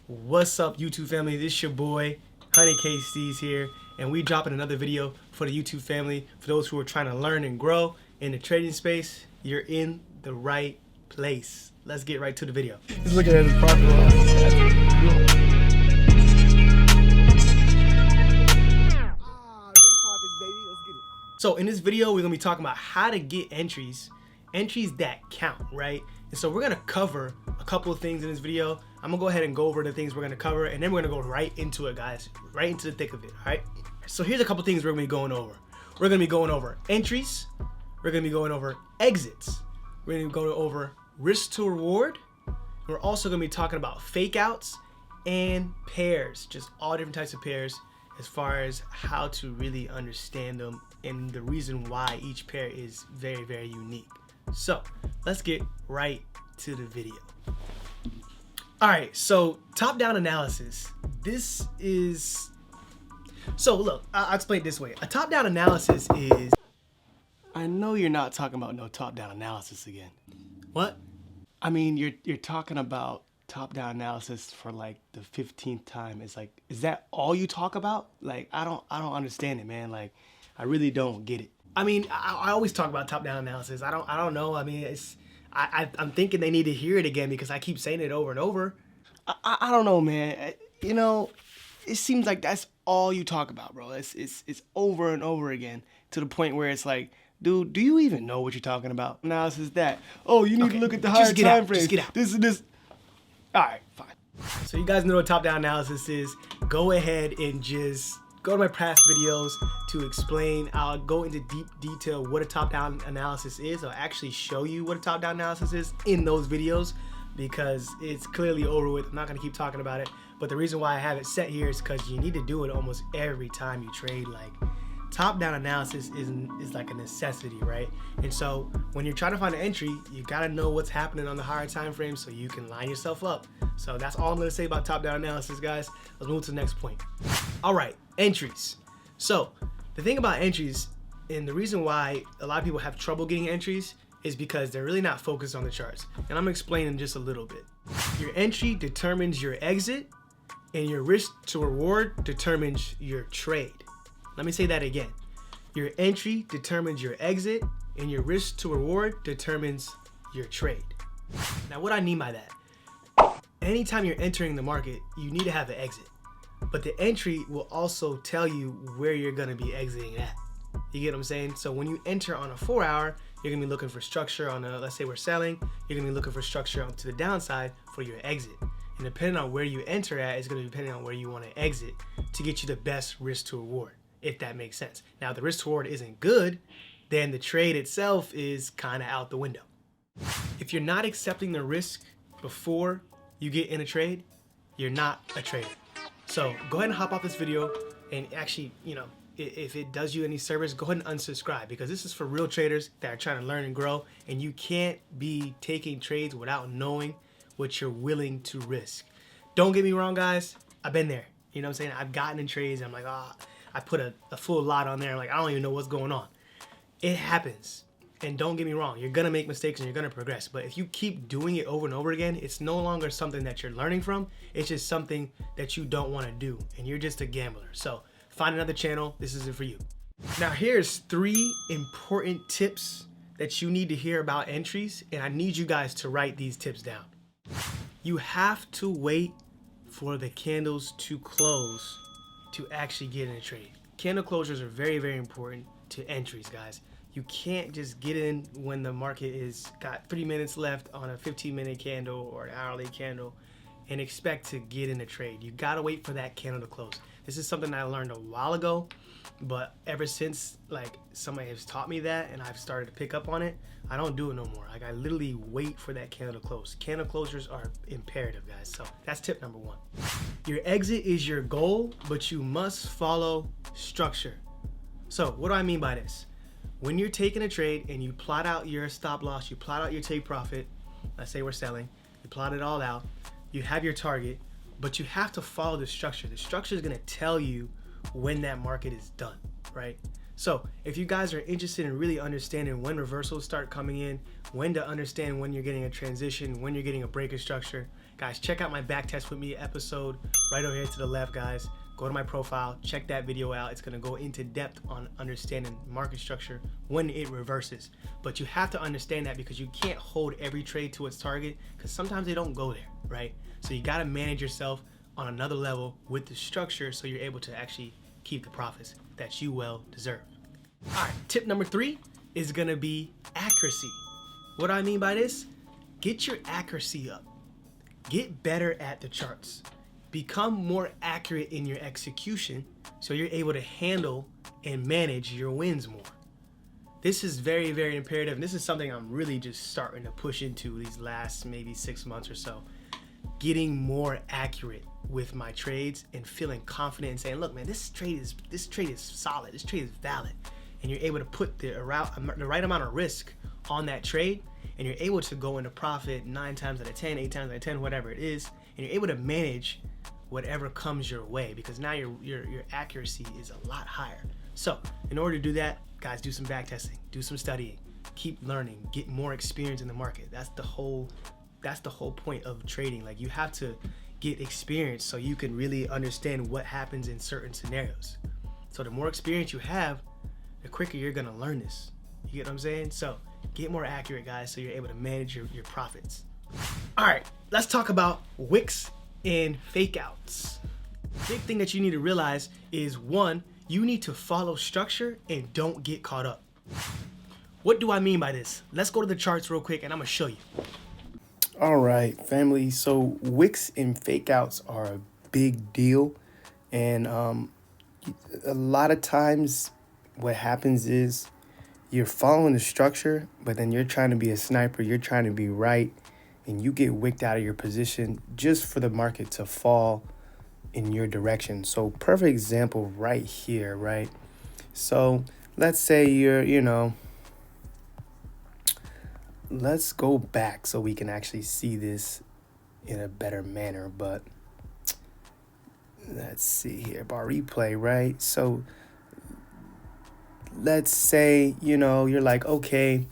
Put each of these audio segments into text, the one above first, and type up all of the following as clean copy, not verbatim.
What's up, YouTube family? This your boy Honey KC's here, and we dropping another video for the YouTube family. For those who are trying to learn and grow in the trading space, you're in the right place. Let's get right to the video. Just looking at his profit loss. So in this video, we're gonna be talking about how to get entries that count, right? And so we're gonna cover a couple of things in this video. I'm gonna go ahead and go over the things we're gonna cover, and then we're gonna go right into it, guys, right into the thick of it, all right? So here's a couple things we're gonna be going over. We're gonna be going over entries. We're gonna be going over exits. We're gonna be going over risk to reward. We're also gonna be talking about fake outs and pairs, just all different types of pairs as far as how to really understand them and the reason why each pair is very, very unique. So let's get right to the video. All right, so top-down analysis. This is, so look, I'll explain it this way. A top-down analysis is, I know you're not talking about no top-down analysis again. What? I mean, you're talking about top-down analysis for like the 15th time. It's like, is that all you talk about? Like, I don't understand it, man. Like, I really don't get it. I mean, I always talk about top-down analysis. I don't know. I mean, I'm thinking they need to hear it again because I keep saying it over and over. I don't know, man. You know, it seems like that's all you talk about, bro. It's over and over again to the point where it's like, dude, do you even know what you're talking about? Analysis that. Oh, you need to look at the higher time frames. Just get out. This and this. All right, fine. So you guys know what top-down analysis is. Go ahead and just go to my past videos to explain. I'll go into deep detail what a top-down analysis is. I'll actually show you what a top-down analysis is in those videos because it's clearly over with. I'm not gonna keep talking about it, but the reason why I have it set here is because you need to do it almost every time you trade. Like, top-down analysis is like a necessity, right? And so when you're trying to find an entry, you gotta know what's happening on the higher time frame so you can line yourself up. So that's all I'm gonna say about top-down analysis, guys. Let's move to the next point. All right, entries. So the thing about entries, and the reason why a lot of people have trouble getting entries, is because they're really not focused on the charts. And I'm gonna explain in just a little bit. Your entry determines your exit, and your risk to reward determines your trade. Let me say that again. Your entry determines your exit, and your risk to reward determines your trade. Now, what I mean by that, anytime you're entering the market, you need to have an exit. But the entry will also tell you where you're gonna be exiting at. You get what I'm saying? So when you enter on a 4-hour, you're gonna be looking for structure on a, let's say we're selling, you're gonna be looking for structure onto the downside for your exit. And depending on where you enter at, it's gonna be depending on where you wanna exit to get you the best risk to reward, if that makes sense. Now, if the risk to reward isn't good, then the trade itself is kinda out the window. If you're not accepting the risk before you get in a trade, you're not a trader. So go ahead and hop off this video and actually, you know, if it does you any service, go ahead and unsubscribe because this is for real traders that are trying to learn and grow, and you can't be taking trades without knowing what you're willing to risk. Don't get me wrong, guys. I've been there. You know what I'm saying? I've gotten in trades and I'm like, I put a full lot on there. I'm like, I don't even know what's going on. It happens. And don't get me wrong, you're gonna make mistakes and you're gonna progress. But if you keep doing it over and over again, it's no longer something that you're learning from. It's just something that you don't wanna do. And you're just a gambler. So find another channel. This isn't for you. Now here's 3 important tips that you need to hear about entries. And I need you guys to write these tips down. You have to wait for the candles to close to actually get in a trade. Candle closures are very, very important to entries, guys. You can't just get in when the market is got 3 minutes left on a 15-minute candle or an hourly candle and expect to get in a trade. You gotta wait for that candle to close. This is something I learned a while ago, but ever since like somebody has taught me that and I've started to pick up on it, I don't do it no more. Like, I literally wait for that candle to close. Candle closures are imperative, guys. So that's tip number 1. Your exit is your goal, but you must follow structure. So what do I mean by this? When you're taking a trade and you plot out your stop loss, you plot out your take profit, let's say we're selling, you plot it all out, you have your target, but you have to follow the structure. The structure is gonna tell you when that market is done, right? So if you guys are interested in really understanding when reversals start coming in, when to understand when you're getting a transition, when you're getting a breaker structure, Guys, check out my back test with me episode right over here to the left, guys. Go to my profile, check that video out. It's gonna go into depth on understanding market structure when it reverses. But you have to understand that because you can't hold every trade to its target because sometimes they don't go there, right? So you gotta manage yourself on another level with the structure so you're able to actually keep the profits that you well deserve. All right, tip number 3 is gonna be accuracy. What do I mean by this? Get your accuracy up. Get better at the charts. Become more accurate in your execution so you're able to handle and manage your wins more. This is very, very imperative, and this is something I'm really just starting to push into these last maybe 6 months or so. Getting more accurate with my trades and feeling confident and saying, look, man, this trade is solid, this trade is valid. And you're able to put the right amount of risk on that trade, and you're able to go into profit 9 times out of 10, 8 times out of 10, whatever it is, and you're able to manage whatever comes your way because now your accuracy is a lot higher. So in order to do that, guys, do some back testing, do some studying, keep learning, get more experience in the market. That's the whole point of trading. Like, you have to get experience so you can really understand what happens in certain scenarios. So the more experience you have, the quicker you're gonna learn this. You get what I'm saying? So get more accurate, guys, so you're able to manage your profits. All right, let's talk about wicks and fake outs. Big thing that you need to realize is, one, you need to follow structure and don't get caught up. What do I mean by this? Let's go to the charts real quick and I'm gonna show you. All right, family. So wicks and fake outs are a big deal. And a lot of times what happens is you're following the structure, but then you're trying to be a sniper, you're trying to be right, and you get wicked out of your position just for the market to fall in your direction. So perfect example right here, right? So let's say let's go back so we can actually see this in a better manner. But let's see here, bar replay, right? So let's say, you're like, okay,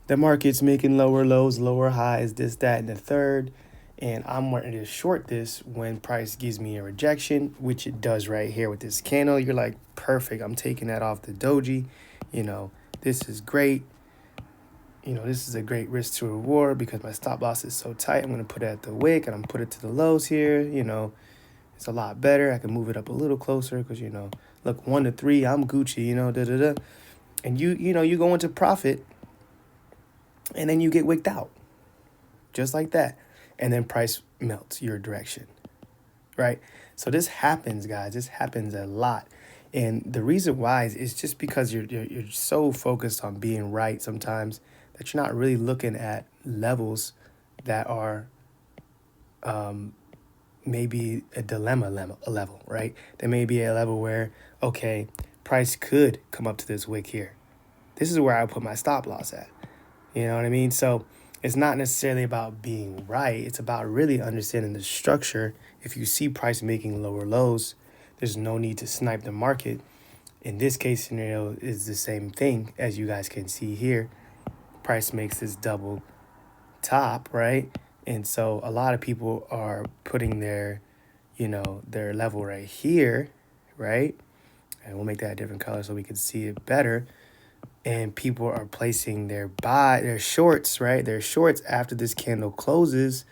the market's making lower lows, lower highs, this, that, and the third. And I'm wanting to short this when price gives me a rejection, which it does right here with this candle. You're like, perfect. I'm taking that off the doji. This is great. This is a great risk to reward because my stop loss is so tight. I'm going to put it at the wick and I'm put it to the lows here. It's a lot better. I can move it up a little closer because, look, 1 to 3, I'm Gucci, And you go into profit and then you get wicked out just like that. And then price melts your direction, right? So this happens, guys. This happens a lot. And the reason why is just because you're so focused on being right sometimes that you're not really looking at levels that are maybe a dilemma level, right? There may be a level where, okay, price could come up to this wick here. This is where I put my stop loss at. You know what I mean? So it's not necessarily about being right. It's about really understanding the structure. If you see price making lower lows, there's no need to snipe the market. In this case scenario is the same thing, as you guys can see here. Price makes this double top, right? And so a lot of people are putting their level right here, right? And we'll make that a different color so we can see it better. And people are placing their shorts, right? Their shorts after this candle closes.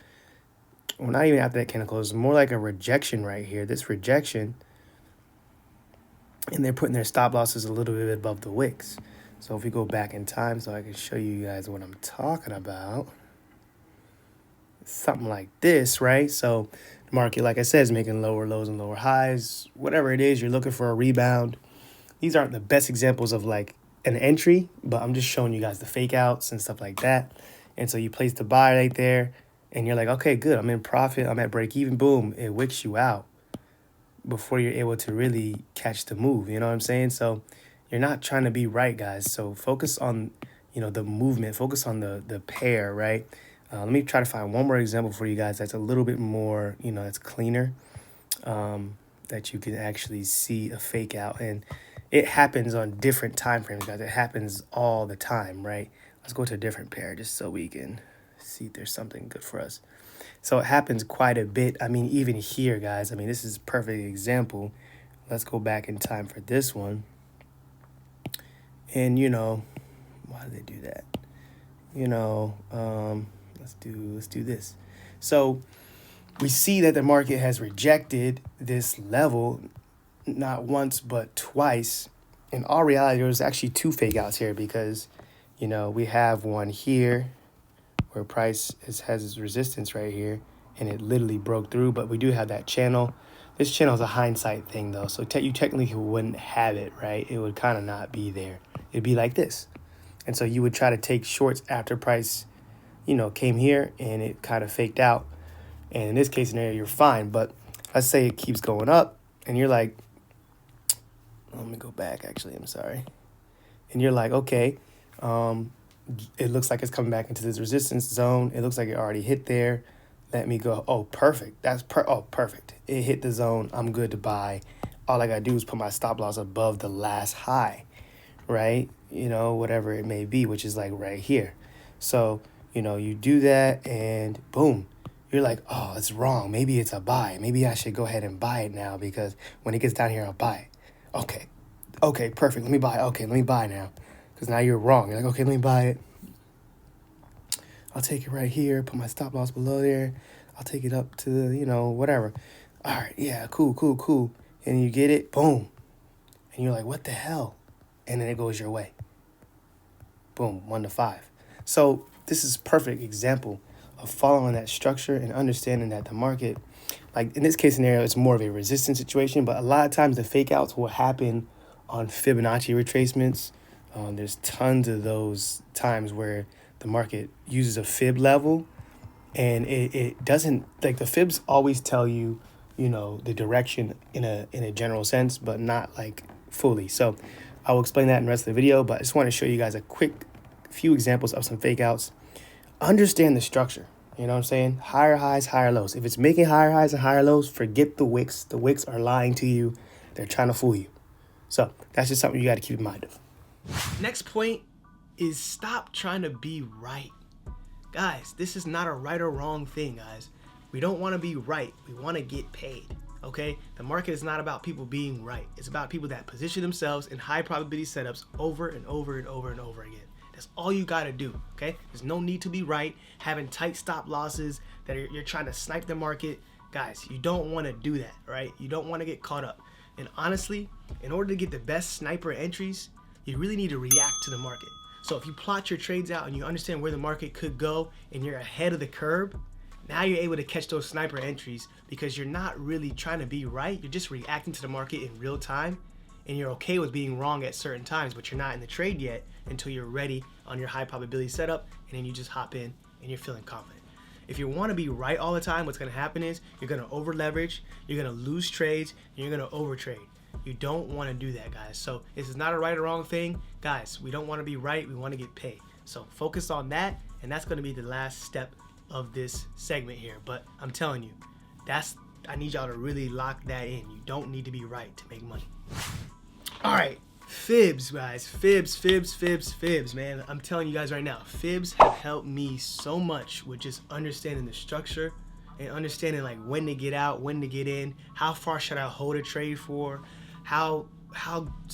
Well, not even after that candle closes, more like a rejection right here, this rejection. And they're putting their stop losses a little bit above the wicks. So if we go back in time so I can show you guys what I'm talking about. Something like this, right? So the market, like I said, is making lower lows and lower highs. Whatever it is, you're looking for a rebound. These aren't the best examples of like an entry, but I'm just showing you guys the fake outs and stuff like that. And so you place the buy right there and you're like, okay, good. I'm in profit. I'm at break even. Boom. It wicks you out before you're able to really catch the move. You know what I'm saying? So you're not trying to be right, guys. So focus on, the movement, focus on the pair, right? Let me try to find one more example for you guys that's a little bit more, that's cleaner, that you can actually see a fake out. And it happens on different time frames, guys. It happens all the time, right? Let's go to a different pair just so we can see if there's something good for us. So it happens quite a bit. I mean, even here, guys, I mean, this is a perfect example. Let's go back in time for this one. And, why do they do that? Let's do this. So we see that the market has rejected this level not once but twice. In all reality, there's actually two fake outs here because, we have one here where price has its resistance right here, and it literally broke through, but we do have that channel. This channel is a hindsight thing, though, so you technically wouldn't have it, right? It would kind of not be there. It'd be like this. And so you would try to take shorts after price, came here, and it kind of faked out. And in this case scenario, you're fine. But let's say it keeps going up, and you're like, let me go back, actually, I'm sorry. And you're like, okay, it looks like it's coming back into this resistance zone. It looks like it already hit there. Let me go. Oh, perfect. Perfect. It hit the zone. I'm good to buy. All I got to do is put my stop loss above the last high, right? Whatever it may be, which is like right here. So, you do that and boom, you're like, oh, it's wrong. Maybe it's a buy. Maybe I should go ahead and buy it now because when it gets down here, I'll buy it. Okay, perfect. Let me buy. Okay, let me buy now. Because now you're wrong. You're like, okay, let me buy it. I'll take it right here. Put my stop loss below there. I'll take it up to, whatever. All right, yeah, cool. And you get it, boom. And you're like, what the hell? And then it goes your way. Boom, 1 to 5. So this is a perfect example of following that structure and understanding that the market, like in this case scenario, it's more of a resistance situation, but a lot of times the fake outs will happen on Fibonacci retracements. There's tons of those times where the market uses a fib level and it doesn't, like the fibs always tell you, the direction in a general sense, but not like fully. So I will explain that in the rest of the video, but I just want to show you guys a quick few examples of some fake outs. Understand the structure. You know what I'm saying? Higher highs, higher lows. If it's making higher highs and higher lows, forget the wicks. The wicks are lying to you. They're trying to fool you. So that's just something you got to keep in mind of. Next point is stop trying to be right. Guys, this is not a right or wrong thing, guys. We don't want to be right. We want to get paid. Okay? The market is not about people being right. It's about people that position themselves in high probability setups over and over and over and over again. That's all you got to do, okay? There's no need to be right, having tight stop losses that you're trying to snipe the market. Guys, you don't want to do that, right? You don't want to get caught up. And honestly, in order to get the best sniper entries, you really need to react to the market. So if you plot your trades out and you understand where the market could go and you're ahead of the curve, now you're able to catch those sniper entries because you're not really trying to be right. You're just reacting to the market in real time. And you're okay with being wrong at certain times, but you're not in the trade yet until you're ready on your high probability setup, and then you just hop in and you're feeling confident. If you want to be right all the time, what's going to happen is you're going to over leverage, you're going to lose trades, and you're going to overtrade. You don't want to do that, guys. So this is not a right or wrong thing. Guys, we don't want to be right. We want to get paid. So focus on that, and that's going to be the last step of this segment here. But I'm telling you, I need y'all to really lock that in. You don't need to be right to make money. All right, fibs, guys. Fibs, man. I'm telling you guys right now, fibs have helped me so much with just understanding the structure and understanding like when to get out, when to get in, how far should I hold a trade for, how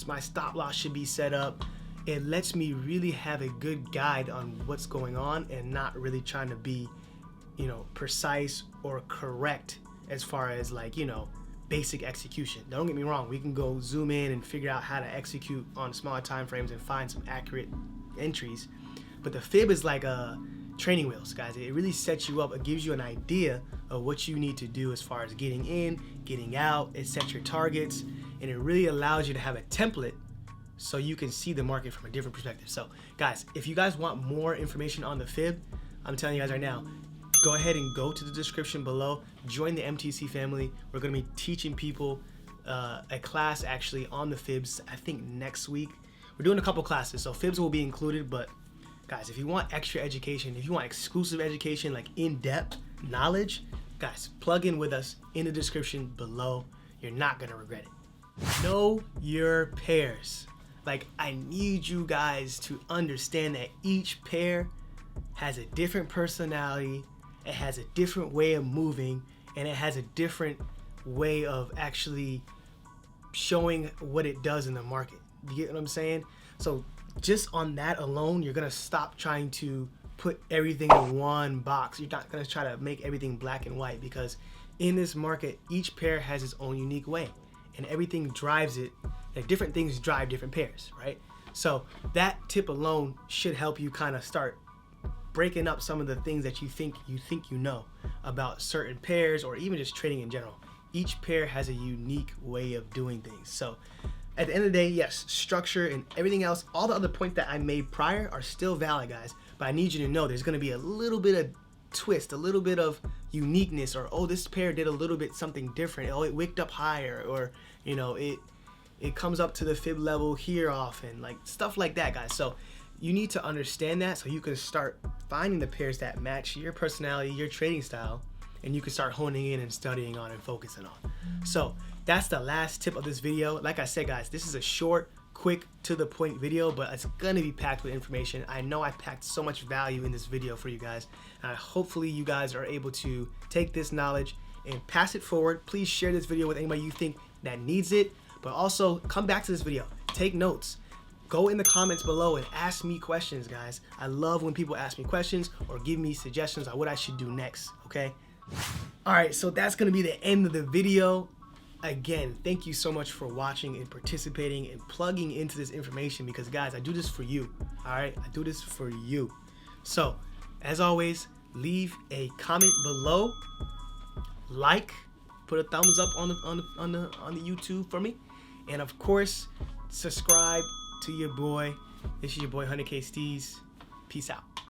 my stop loss should be set up. It lets me really have a good guide on what's going on and not really trying to be, precise or correct as far as like, basic execution. Don't get me wrong, we can go zoom in and figure out how to execute on smaller time frames and find some accurate entries, but the fib is like training wheels, guys. It really sets you up. It gives you an idea of what you need to do as far as getting in, getting out. It sets your targets, and it really allows you to have a template so you can see the market from a different perspective. So guys, if you guys want more information on the fib, I'm telling you guys right now, go ahead and go to the description below, join the MTC family. We're going to be teaching people a class actually on the fibs, I think next week. We're doing a couple classes, so fibs will be included, but guys, if you want extra education, if you want exclusive education, like in-depth knowledge, guys, plug in with us in the description below. You're not going to regret it. Know your pairs. Like, I need you guys to understand that each pair has a different personality, it has a different way of moving, and it has a different way of actually showing what it does in the market. You get what I'm saying? So just on that alone, you're gonna stop trying to put everything in one box. You're not gonna try to make everything black and white, because in this market, each pair has its own unique way, and everything drives it. Like, different things drive different pairs, right? So that tip alone should help you kind of start breaking up some of the things that you think you know about certain pairs, or even just trading in general. Each pair has a unique way of doing things. So at the end of the day, yes, structure and everything else, all the other points that I made prior are still valid, guys. But I need you to know there's going to be a little bit of twist, a little bit of uniqueness, or, oh, this pair did a little bit something different. Oh, it wicked up higher, or, you know, it comes up to the fib level here often, like stuff like that, guys. So you need to understand that, so you can start finding the pairs that match your personality, your trading style, and you can start honing in and studying on and focusing on. So that's the last tip of this video. Like I said, guys, this is a short, quick, to the point video, but it's gonna be packed with information. I know I packed so much value in this video for you guys, and hopefully you guys are able to take this knowledge and pass it forward. Please share this video with anybody you think that needs it, but also come back to this video, take notes. Go in the comments below and ask me questions, guys. I love when people ask me questions or give me suggestions on what I should do next, okay? All right, so that's gonna be the end of the video. Again, thank you so much for watching and participating and plugging into this information, because, guys, I do this for you, all right? I do this for you. So, as always, leave a comment below, like, put a thumbs up on the YouTube for me, and of course, subscribe to your boy. This is your boy 100K Steez. Peace out.